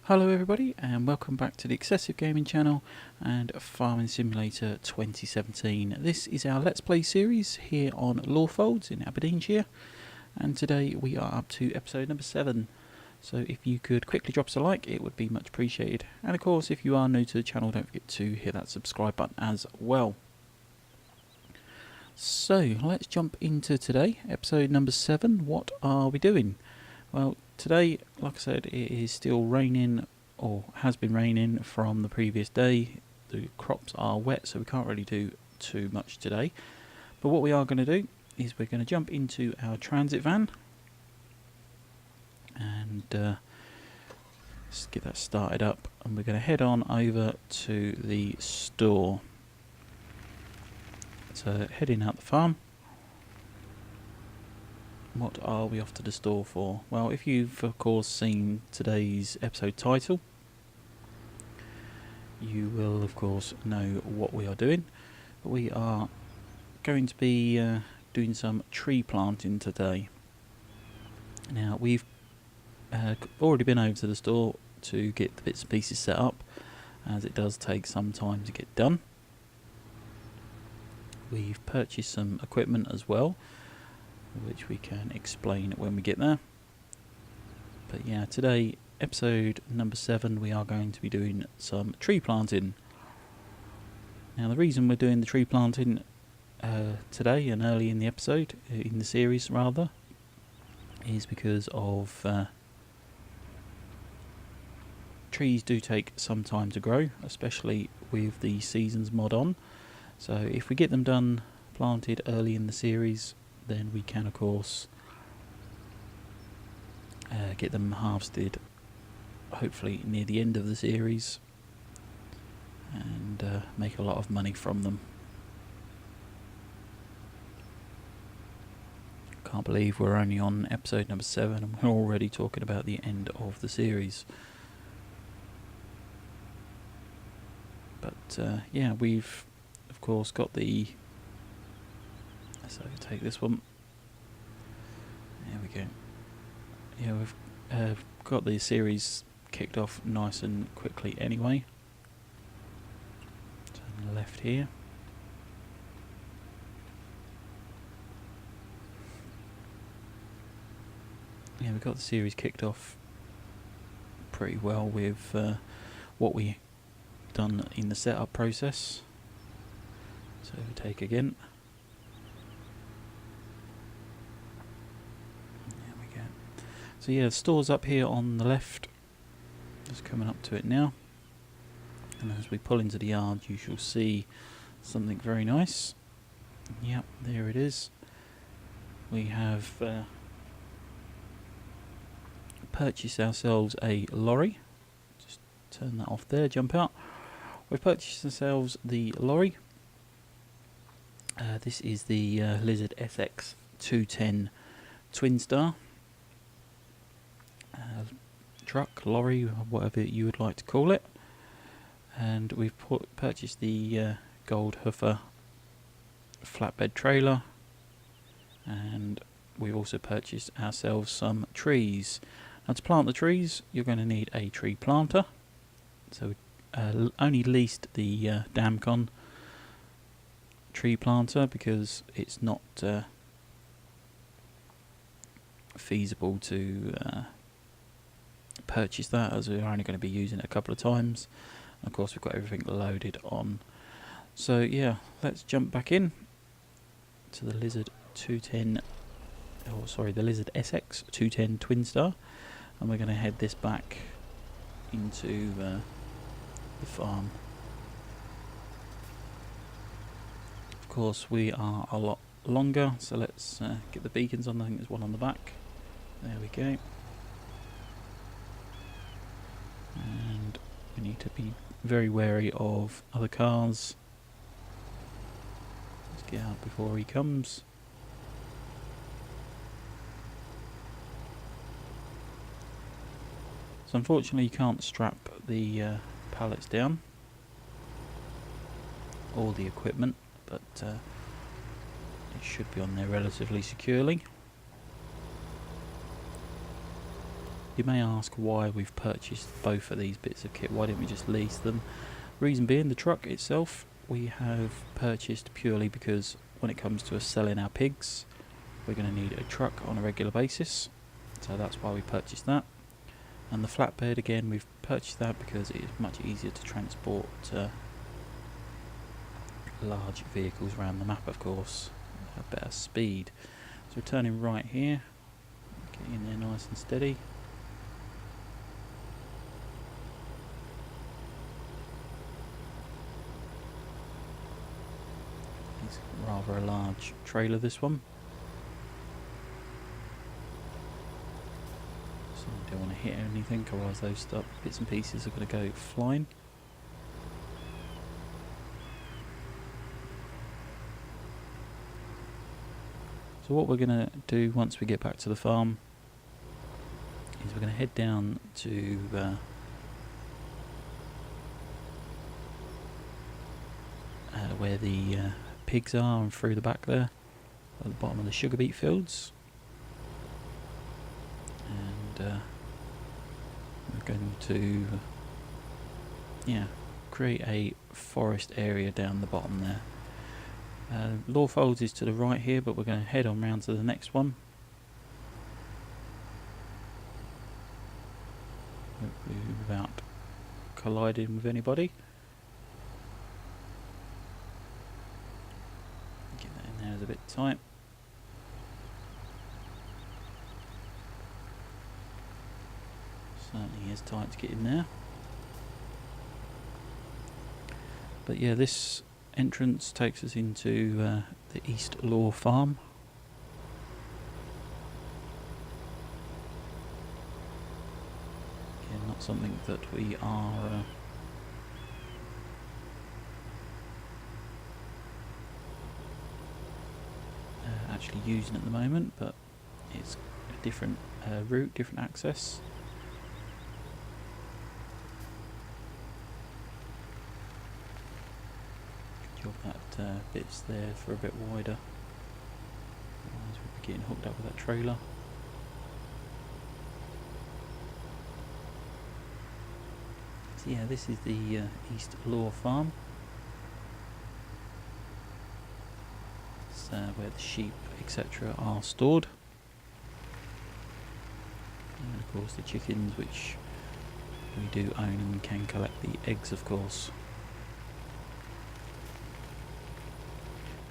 Hello everybody and welcome back to the XsivGaming channel and Farming Simulator 2017. This is our Let's Play series here on Lawfolds in Aberdeenshire, and today we are up to episode number 7. So if you could quickly drop us a like, it would be much appreciated. And of course, if you are new to the channel, don't forget to hit that subscribe button as well. So let's jump into today, episode number 7. What are we doing? Well, today, like I said, it is still raining, or has been raining from the previous day. The crops are wet, so we can't really do too much today. But what we are going to do is we're going to jump into our transit van and let's get that started up, and we're going to head on over to the store. So heading out the farm. What are we off to the store for? Well, if you've of course seen today's episode title, you will of course know what we are doing. But we are going to be doing some tree planting today. Now we've already been over to the store to get the bits and pieces set up, as it does take some time to get done. We've purchased some equipment as well, which we can explain when we get there. But yeah, today, episode number 7, we are going to be doing some tree planting. Now the reason we're doing the tree planting today and early in the episode, in the series rather, is because of trees do take some time to grow, especially with the seasons mod on. So if we get them done, planted early in the series, then we can of course get them harvested hopefully near the end of the series and make a lot of money from them. Can't believe we're only on episode number 7 and we're already talking about the end of the series. But yeah, we've of course got the, so take this one. There we go. Yeah, we've got the series kicked off nice and quickly anyway. Turn left here. Yeah, we've got the series kicked off pretty well with what we done in the setup process. So we take again. There we go. So yeah, the store's up here on the left. Just coming up to it now. And as we pull into the yard, you shall see something very nice. Yep, there it is. We have purchased ourselves a lorry. Just turn that off there, jump out. We've purchased ourselves the lorry. This is the Lizard SX 210 Twin Star truck, lorry, whatever you would like to call it. And we've purchased the Gold Hoofer flatbed trailer, and we've also purchased ourselves some trees. Now to plant the trees, you're going to need a tree planter. So only leased the Damcon tree planter because it's not feasible to purchase that, as we're only going to be using it a couple of times. And of course we've got everything loaded on. So yeah, let's jump back in to the Lizard 210, oh sorry, the Lizard SX 210 Twin Star, and we're going to head this back into the farm. Of course we are a lot longer, so let's get the beacons on. I think there's one on the back. There we go. And we need to be very wary of other cars. Let's get out before he comes. So unfortunately you can't strap the pallets down, or the equipment, but it should be on there relatively securely. You may ask why we've purchased both of these bits of kit. Why didn't we just lease them? Reason being, the truck itself we have purchased purely because when it comes to us selling our pigs, we're going to need a truck on a regular basis, so that's why we purchased that. And the flatbed, again, we've purchased that because it is much easier to transport large vehicles around the map, of course, at better speed. So we're turning right here, get in there nice and steady. It's rather a large trailer, this one. So you don't want to hit anything, otherwise those bits and pieces are going to go flying. So what we're going to do once we get back to the farm is we're going to head down to where the pigs are, and through the back there at the bottom of the sugar beet fields, and we're going to create a forest area down the bottom there. Lawfolds is to the right here, but we're going to head on round to the next one. Hopefully without colliding with anybody. Get that in there, it's a bit tight. Certainly is tight to get in there. But yeah, this entrance takes us into the East Law Farm. Again, not something that we are actually using at the moment, but it's a different route, different access. Job that bit's there for a bit wider, otherwise we'll be getting hooked up with that trailer. So yeah, this is the East Law Farm. It's where the sheep etc. are stored, and of course the chickens, which we do own and can collect the eggs, of course.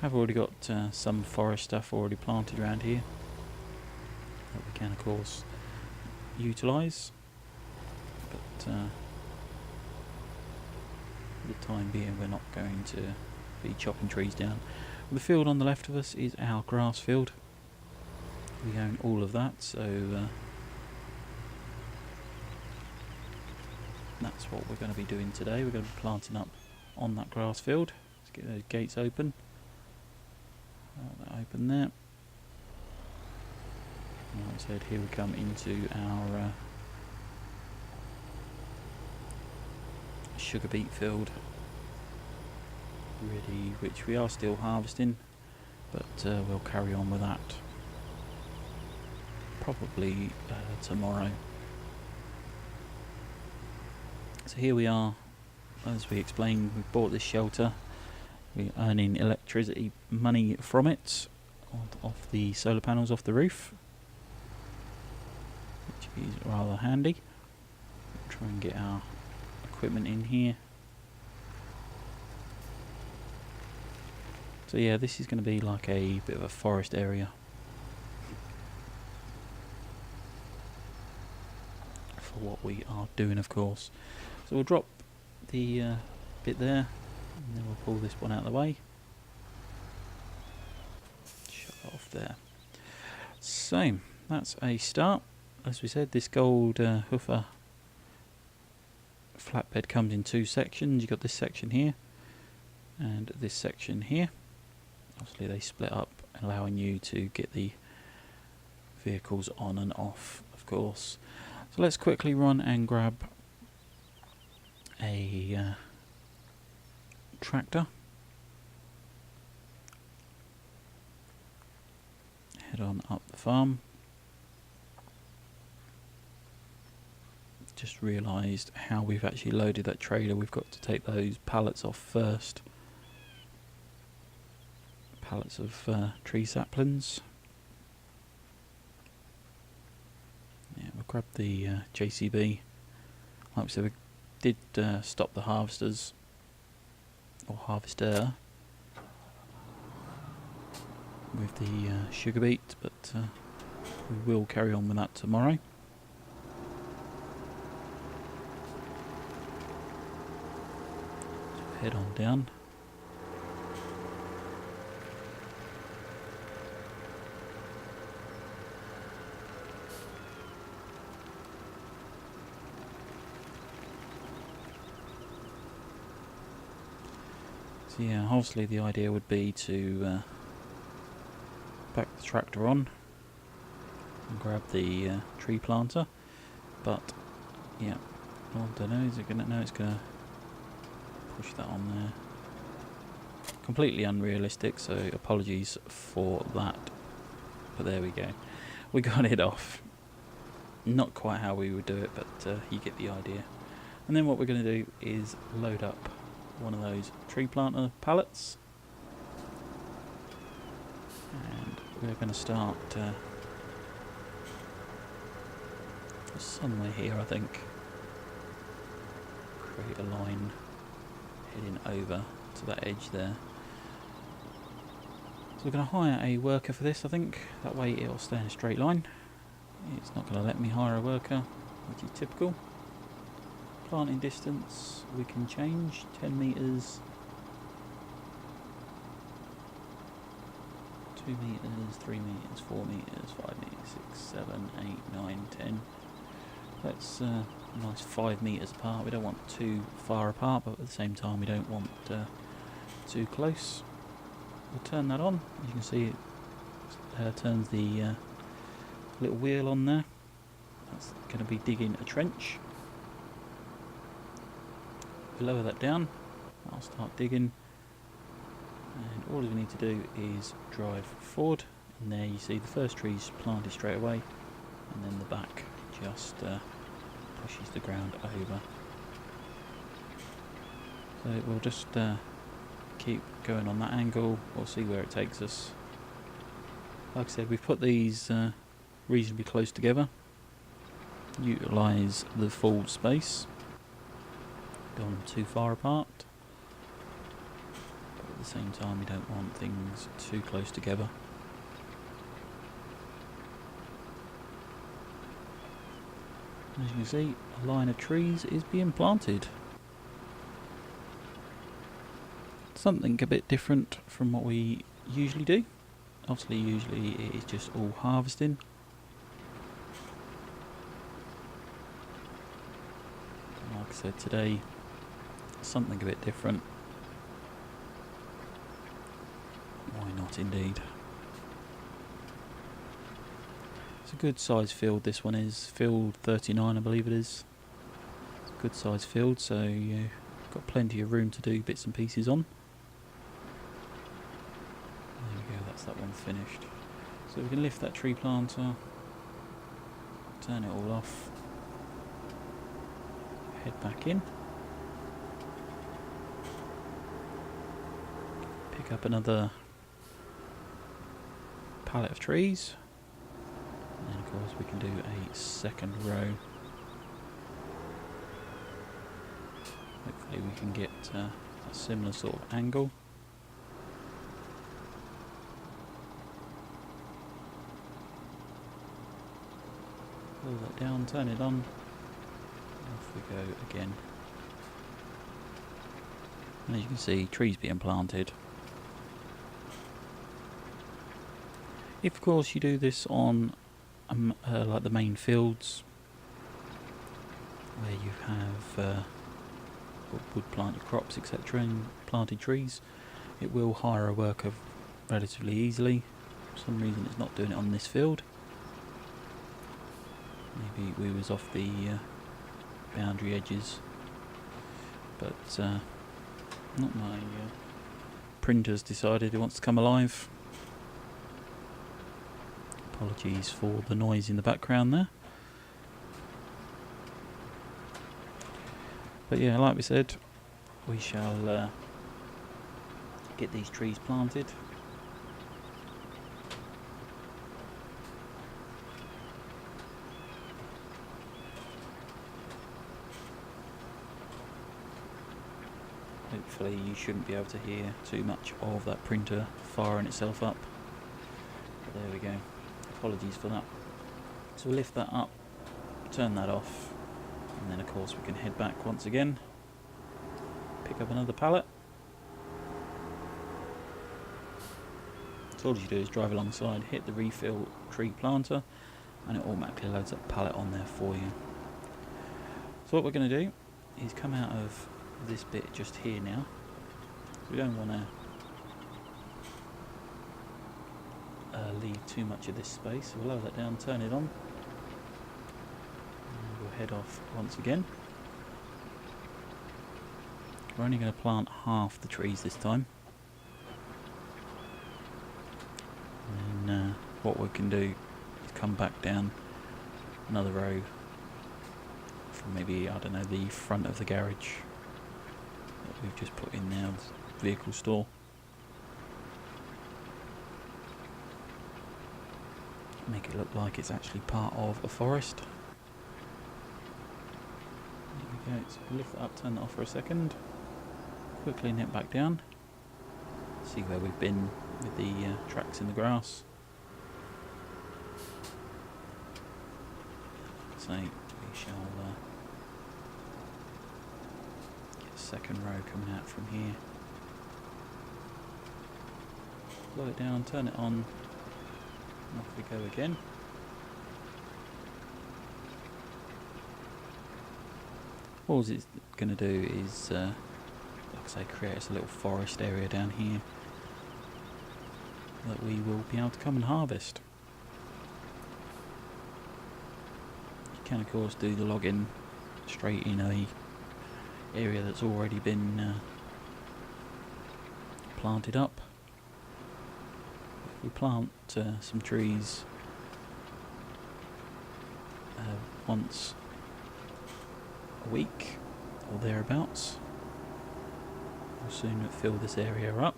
I've already got some forest stuff already planted around here that we can of course utilise, but for the time being we're not going to be chopping trees down. The field on the left of us is our grass field. We own all of that, so that's what we're going to be doing today. We're going to be planting up on that grass field. Let's get those gates open. That open there. And like I said, here we come into our sugar beet field, ready, which we are still harvesting, but we'll carry on with that probably tomorrow. So here we are, as we explained, we bought this shelter. We're earning electricity money from it, off the solar panels off the roof, which is rather handy. We'll try and get our equipment in here. So yeah, this is going to be like a bit of a forest area for what we are doing, of course. So we'll drop the bit there, and then we'll pull this one out of the way. Shut it off there. So that's a start. As we said, this gold hoofer flatbed comes in two sections. You've got this section here and this section here. Obviously they split up, allowing you to get the vehicles on and off, of course. So let's quickly run and grab a tractor. Head on up the farm. just realised how we've actually loaded that trailer. We've got to take those pallets off first. Pallets of tree saplings. Yeah, we'll grab the JCB. Like we said, we did stop the harvesters, or harvester, with the sugar beet, but we will carry on with that tomorrow. So head on down. So yeah, obviously the idea would be to back the tractor on and grab the tree planter, but yeah, I don't know, is it gonna, no, it's gonna push that on there. Completely unrealistic, so apologies for that, but there we go, we got it off. Not quite how we would do it, but you get the idea. And then what we're going to do is load up one of those tree planter pallets, and we're going to start somewhere here, I think. Create a line heading over to that edge there. So we're going to hire a worker for this, I think. That way it'll stay in a straight line. It's not going to let me hire a worker, which is typical. Planting distance we can change, 10 metres, 2 metres, 3 metres, 4 metres, 5 metres, 6, 7, 8, 9, 10. That's a nice 5 metres apart. We don't want too far apart, but at the same time we don't want too close. We'll turn that on. As you can see, it turns the little wheel on there. That's going to be digging a trench. Lower that down, I'll start digging, and all we need to do is drive forward, and there you see the first tree's planted straight away, and then the back just pushes the ground over. So we'll just keep going on that angle, we'll see where it takes us. Like I said, we've put these reasonably close together, utilise the full space. Gone too far apart, but at the same time we don't want things too close together. As you can see, a line of trees is being planted. Something a bit different from what we usually do. Obviously usually it is just all harvesting. Like I said, today something a bit different. Why not indeed? It's a good size field, this one is. Field 39 I believe it is. It's a good size field, so you've got plenty of room to do bits and pieces on. There we go, that's that one finished. So we can lift that tree planter, turn it all off, head back in. Pick up another pallet of trees, and then of course we can do a second row. Hopefully we can get a similar sort of angle. Pull that down, turn it on, off we go again. And as you can see, trees being planted. If of course you do this on like the main fields where you have wood planted crops etc and planted trees, it will hire a worker relatively easily. For some reason it's not doing it on this field. Maybe we was off the boundary edges, but not my printer's decided it wants to come alive. Apologies for the noise in the background there. But yeah, like we said, we shall get these trees planted. Hopefully you shouldn't be able to hear too much of that printer firing itself up. But there we go. Apologies for that. So we'll lift that up, turn that off, and then of course we can head back once again, pick up another pallet. So all you do is drive alongside, hit the refill tree planter, and it automatically loads up a pallet on there for you. So what we're going to do is come out of this bit just here now. We don't want to leave too much of this space, so we'll lower that down, turn it on, and we'll head off once again. We're only going to plant half the trees this time, and then what we can do is come back down another row from maybe, I don't know, the front of the garage that we've just put in there, the vehicle store. Make it look like it's actually part of a forest. There we go, so lift that up, turn that off for a second, quickly nip back down, see where we've been with the tracks in the grass. So we shall get a second row coming out from here. Slow it down, turn it on, and off we go again. All it's going to do is, like I say, create us a little forest area down here that we will be able to come and harvest. You can of course do the logging straight in a area that's already been planted up. If we plant some trees once a week or thereabouts, we'll soon fill this area up.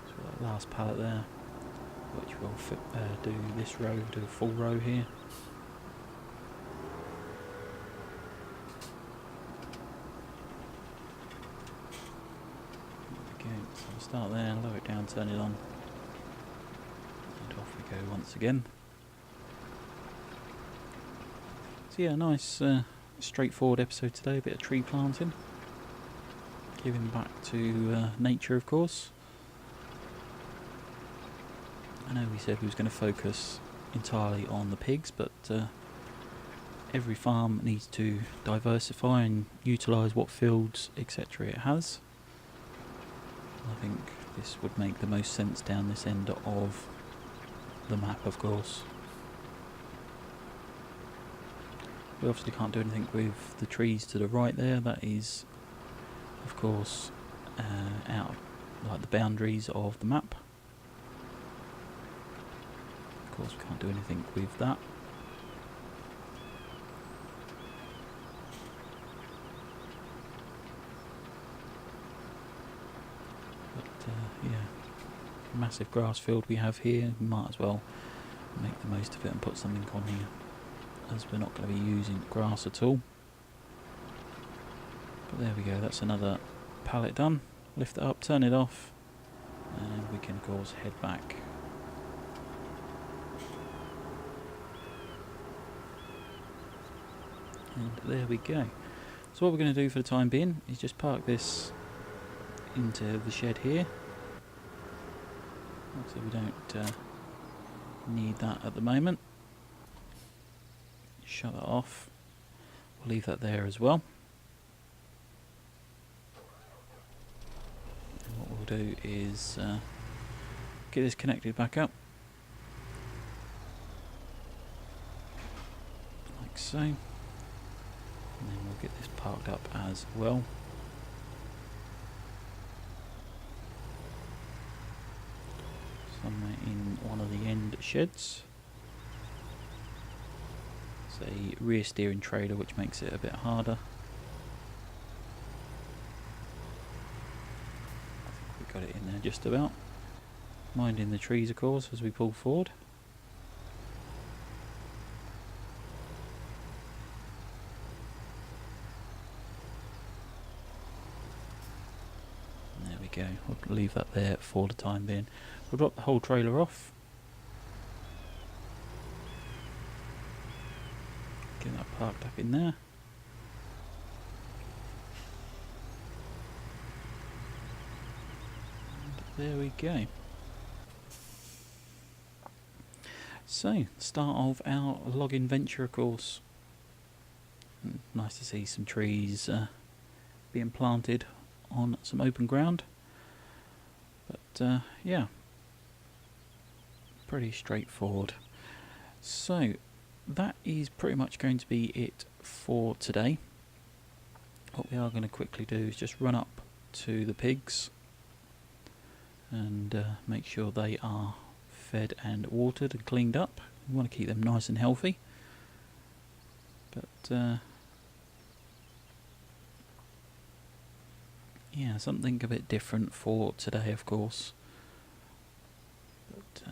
So that last pallet there, which will do this row, do a full row here. So we'll start there, lower it down, turn it on, and off we go once again. So yeah, nice straightforward episode today, a bit of tree planting, giving back to nature of course. I know we said we was going to focus entirely on the pigs, but every farm needs to diversify and utilise what fields etc. it has. I think this would make the most sense down this end of the map, of course. We obviously can't do anything with the trees to the right there. That is, of course, out of, like, the boundaries of the map. Of course, we can't do anything with that. Yeah, massive grass field we have here. Might as well make the most of it and put something on here, as we're not going to be using grass at all. But there we go, that's another pallet done. Lift it up, turn it off, and we can of course head back. And there we go. So what we're going to do for the time being is just park this into the shed here. So we don't need that at the moment. Shut that off. We'll leave that there as well. And what we'll do is get this connected back up, like so. And then we'll get this parked up as well. Somewhere in one of the end sheds. It's a rear steering trailer, which makes it a bit harder. I think we got it in there just about. Minding the trees, of course, as we pull forward. There we go. We'll leave that there for the time being. We'll drop the whole trailer off. Get that parked up in there. And there we go. So, start of our logging venture, of course. Nice to see some trees being planted on some open ground. But yeah, pretty straightforward. So, that is pretty much going to be it for today. What we are going to quickly do is just run up to the pigs and make sure they are fed and watered and cleaned up. We want to keep them nice and healthy. But yeah, something a bit different for today, of course. But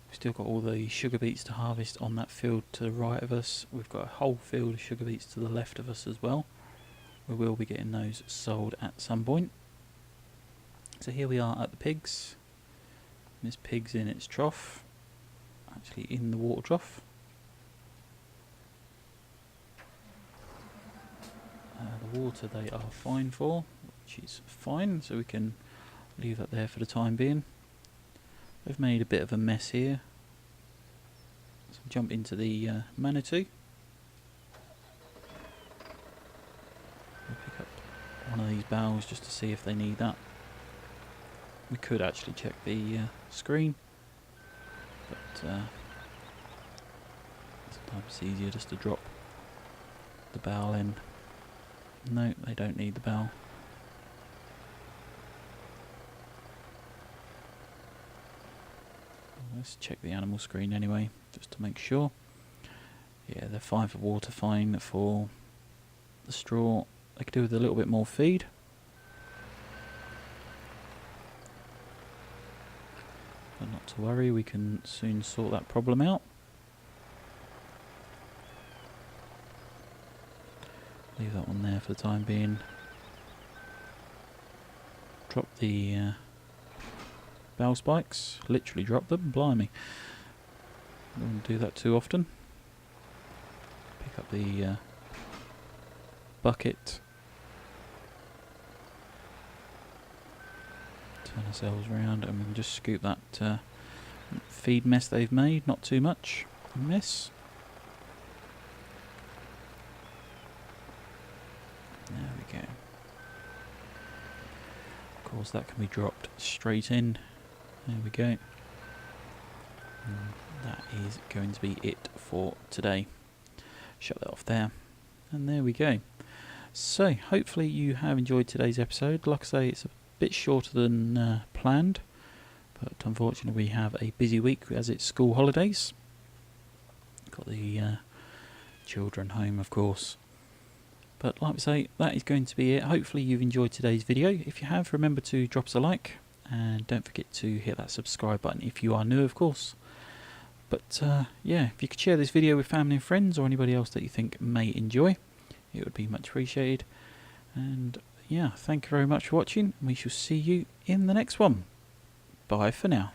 we've still got all the sugar beets to harvest on that field to the right of us. We've got a whole field of sugar beets to the left of us as well. We will be getting those sold at some point. So here we are at the pigs. This pig's in its trough, actually in the water trough. The water they are fine for, which is fine, so we can leave that there for the time being. They've made a bit of a mess here. So jump into the Manitou. We'll pick up one of these barrels just to see if they need that. We could actually check the screen, but sometimes it's easier just to drop the barrel in. No, they don't need the barrel. Let's check the animal screen anyway, just to make sure. Yeah, they're fine for water, fine for the straw. They could do with a little bit more feed. But not to worry, we can soon sort that problem out. Leave that one there for the time being. Drop the bell spikes. Literally drop them, blimey. Don't do that too often. Pick up the bucket. Turn ourselves around and we can just scoop that feed mess they've made. Not too much mess. There we go. Of course that can be dropped straight in. There we go. And that is going to be it for today. Shut that off there. And there we go. So hopefully you have enjoyed today's episode. Like I say, it's a bit shorter than planned, but unfortunately we have a busy week as it's school holidays. Got the children home, of course. But like I say, that is going to be it. Hopefully you've enjoyed today's video. If you have, remember to drop us a like, and don't forget to hit that subscribe button if you are new, of course. But yeah, if you could share this video with family and friends or anybody else that you think may enjoy, it would be much appreciated. And yeah, thank you very much for watching. We shall see you in the next one. Bye for now.